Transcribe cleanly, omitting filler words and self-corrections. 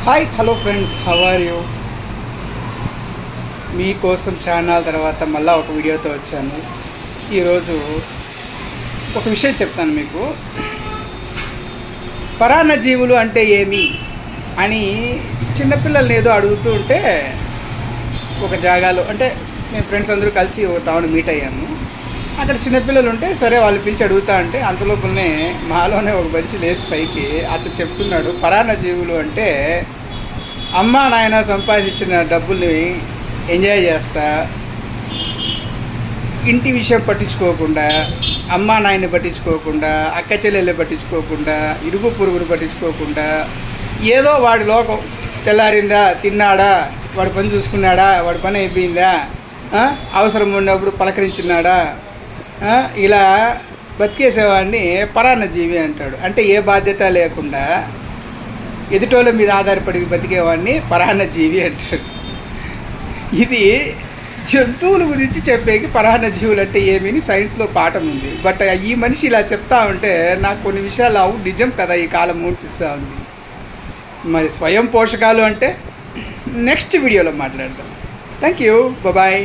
Hi hello friends, how are you? మీకోసం channel తర్వాత మళ్ళీ ఒక వీడియోతో వచ్చాను. ఈరోజు ఒక విషయం చెప్తాను మీకు. పరాన్న జీవులు అంటే ఏమి అని చిన్నపిల్లల్ని ఏదో అడుగుతూ ఉంటే ఒక జాగాలో, అంటే మేము ఫ్రెండ్స్ అందరూ కలిసి ఒక తాను మీట్ అయ్యాము. అక్కడ చిన్నపిల్లలు ఉంటే సరే వాళ్ళు పిలిచి అడుగుతా అంటే అంతలోపులనే మాలోనే ఒక మనిషి లేచి పైకి అతను చెప్తున్నాడు, పరాన్న జీవులు అంటే అమ్మ నాయన సంపాదించిన డబ్బుల్ని ఎంజాయ్ చేస్తా, ఇంటి విషయం పట్టించుకోకుండా, అమ్మ నాయన్ని పట్టించుకోకుండా, అక్క చెల్లెల్ని పట్టించుకోకుండా, ఇరుగు పురుగును పట్టించుకోకుండా, ఏదో వాడి లోకం, తెల్లారిందా, తిన్నాడా, వాడి పని చూసుకున్నాడా, వాడి పని అయిపోయిందా, అవసరం ఉన్నప్పుడు పలకరించున్నాడా, ఇలా బతికేసేవాడిని పరాన్న జీవి అంటాడు. అంటే ఏ బాధ్యత లేకుండా ఎదుటోళ్ళ మీద ఆధారపడి బతికేవాడిని పరాన్న జీవి అంటాడు. ఇది జంతువుల గురించి చెప్పేకి పరాన్న జీవులు అంటే ఏమని సైన్స్లో పాఠం ఉంది. బట్ ఈ మనిషి ఇలా చెప్తా ఉంటే నాకు కొన్ని విషయాలు అవు నిజం కదా ఈ కాలం అనిపిస్తూ ఉంది. మరి స్వయం పోషకాలు అంటే నెక్స్ట్ వీడియోలో మాట్లాడదాం. Thank you, bye.